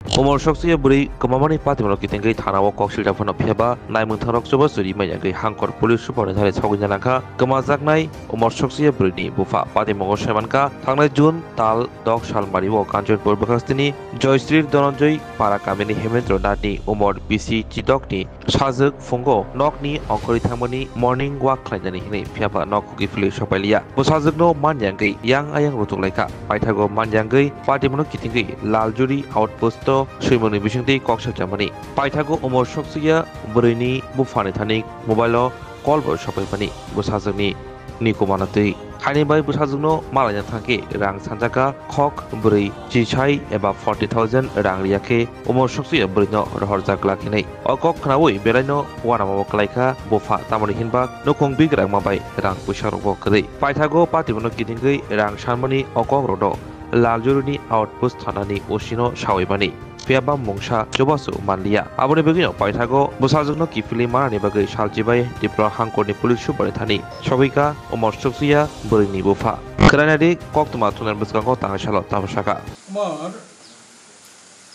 Umar Shoksuya beri kemamani pati mano kitinggai thana wa koksil da phano pheba naimung tharok joba suri maya gai hangkor police super thare chawgi janaka kemajaknai Umar Shoksuya beri ni bufa pati mongo semanka thangnai June tal dok salmari wo Kanchanpur bakastini Joyশ্রীর Dhananjay para kamini Hemendra Nathni Umar BC Chidok ni sajak fungo nokni ongkori thangmani morning walk khlainani hinai pheba nokki fili sopailia bo sajakno manjangai yang ayang rutuklaika paithago manjangai pati mano kitinggai laljuri outpost Suimoni Bishingti Koksha Germany. Paithago Umar Shoksuya Burini Bufani Thanik Mobile Call Boy Shopping Pani Busazani Nikomanati. Hanibai Busazno Malaya Tanki Rang Sanjaka Kok Buri Chichai eba 40,000 Rang Riake Umar Shoksuya Burino Rohorjak Lakini. Okok Kanawi Berano Wanama Klaika Bufa Tamari Hinbak Nukong Big Rang Mabai Rang Pusharoko Kri. Paithago Patimono Kitingi Rang Shanmani Okok Rodo. Laljuruni outpost thanani osino sawaibani Piaba mungsa jobasu manlia aboni begino paithago busajukno kifili marani bagai saljibai diplo hangkorni pulis super thani sogika Umar Shoksuya borini bufa kranadi koktuma tunar buskango tangasalo tamsaka আমার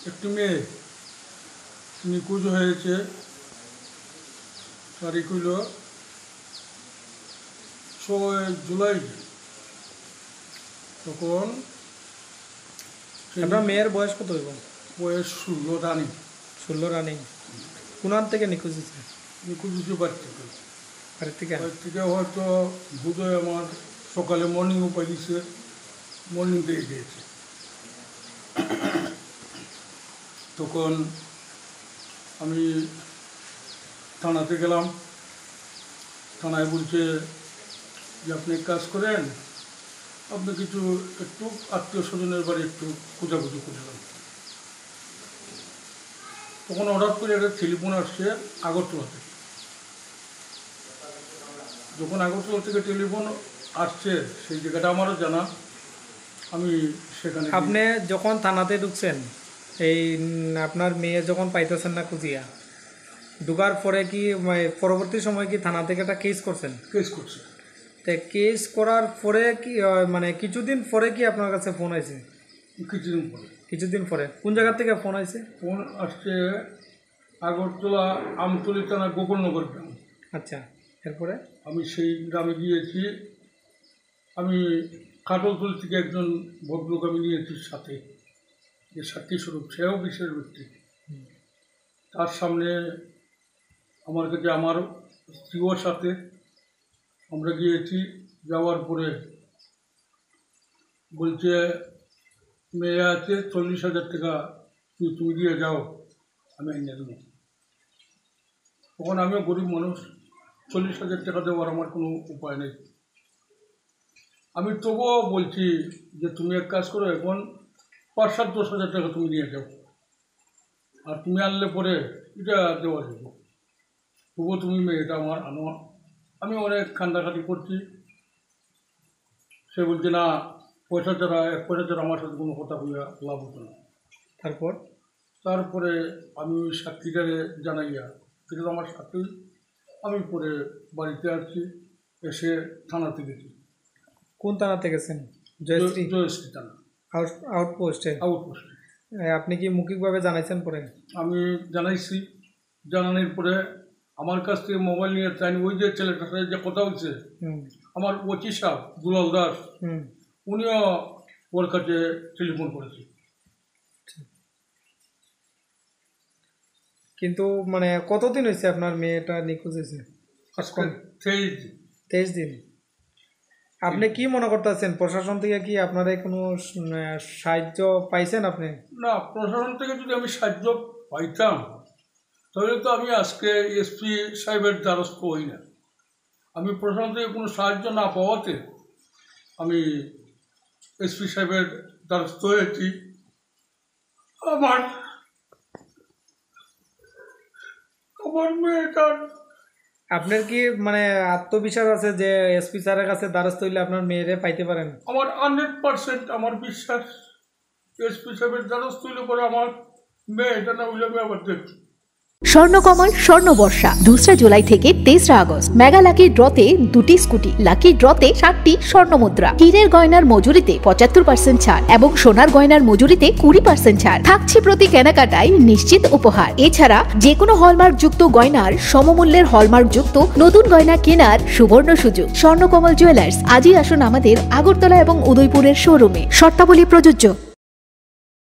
একটি মেয়ে নিখোঁজ হয়েছে তারিখ হইল 6 জুলাই তখন আপনার মেয়ের বয়স কত হইব বয়স 16 রানি 16 রানিং কোনার থেকে নিখোঁজ হয়েছে নিখোঁজ হয়েছে বাড়ি থেকে হয়তো বোধহয় আমার সকালে মর্নিংও পাইছে মর্নিং থেকে গিয়েছে তখন আমি থানাতে গেলাম থানায় বলছে যে আপনি এক কাজ করেন আপনি কিছু একটু আত্মীয় স্বজনের বাড়ি একটু খোঁজাখুঁজি করলাম তখন হঠাৎ করে একটা টেলিফোন আসছে আগরতলা থেকে যখন আগরতলা থেকে টেলিফোন আসছে সেই জায়গাটা আমারও জানা আমি সেখানে আপনি যখন থানাতে ঢুকছেন এই আপনার মেয়ে যখন পাইতেছেন না খুঁজিয়া ঢুকার পরে কি পরবর্তী সময় কি থানা থেকে একটা কেস করছেন কেস করছে তো কেস করার পরে কি মানে কিছুদিন পরে কি আপনার কাছে ফোন আইছে কিছুদিন পরে কোন জায়গা থেকে ফোন আইছে ফোন আসছে আগরতলা আমতলী থানা গোকুলনগর গ্রাম আচ্ছা এরপরে আমি সেই গ্রামে গিয়েছি আমি কাটলতলী থেকে একজন ভদ্রলোক আমি নিয়েছি সাথে যে সাক্ষী স্বরূপ সেও বিশেষ ব্যক্তি তার সামনে আমার কাছে আমার স্ত্রীর সাথে আমরা গিয়েছি যাওয়ার পরে বলছে মেয়ে আছে 40,000 টাকা তুমি দিয়ে যাও আমি এনে দেবো তখন আমিও গরিব মানুষ 40,000 টাকা দেওয়ার আমার কোনো উপায় নেই আমি তবুও বলছি যে তুমি এক কাজ করো এখন 5-10,000 টাকা তুমি নিয়ে যাও আর তুমি আনলে পরে এটা দেওয়া যাবো তবুও তুমি মেয়েটা আমার আনো আমি অনেক কান্দাকাটি করছি সে বলছে না পয়সা ছাড়া আমার সাথে কোনো কথা হইয়া লাভ হতো না তারপরে আমি সাক্ষীটারে জানাইয়া সেটা আমার সাথেই আমি পরে বাড়িতে আসছি এসে থানাতে গেছি কোন থানাতে গেছেন জয়শ্রী থানা আউটপোস্টে আপনি কি মৌখিকভাবে জানাইছেন পরে আমি জানাইছি জানানোর পরে আমার কাছ থেকে মোবাইল নিয়ে চাইনি ওই যে ছেলেটার সাথে যে কথা হচ্ছে আমার ওচি সাহেব দুলাল দাস উনিও ওর কাছে টেলিফোন করেছে কিন্তু মানে কতদিন হয়েছে আপনার মেয়েটা নিখোঁজ হয়েছে আজকে 23 দিন আপনি কি মনে করতেছেন প্রশাসন থেকে কি আপনারা কোনো সাহায্য পাইছেন আপনি না প্রশাসন থেকে যদি আমি সাহায্য পাইতাম তাহলে তো আমি আজকে এসপি সাহেবের দ্বারস্থ হই না আমি প্রশাসন থেকে কোনো সাহায্য না পাওয়াতে আমি এসপি সাহেবের দ্বারস্থ হয়েছি আমার মেয়েটার আপনার কি মানে আত্মবিশ্বাস আছে যে এসপি স্যারের কাছে দ্বারস্থ হইলে আপনার মেয়েরে পাইতে পারেন আমার 100% আমার বিশ্বাস এসপি সাহেবের দ্বারস্থ হইলে পরে আমার মেয়েটা না হইলে আমি আবার দেখি স্বর্ণকমল স্বর্ণবর্ষা 2 জুলাই থেকে 23 আগস্ট মেগা লাকি ড্রতে 2টি স্কুটি, লাকি ড্রতে 7টি স্বর্ণ মুদ্রা, হীরের গয়নার মজুরিতে 75% ছাড় এবং সোনার গয়নার মজুরিতে 20% ছাড় থাকছে প্রতি কেনাকাটায় নিশ্চিত উপহার। এছাড়া যে কোনো হলমার্ক যুক্ত গয়নার সমমূল্যের হলমার্ক যুক্ত নতুন গয়না কেনার সুবর্ণ সুযোগ। স্বর্ণকমল জুয়েলার্স, আজই আসুন আমাদের আগরতলা এবং উদয়পুরের শোরুমে। শর্তাবলী প্রযোজ্য।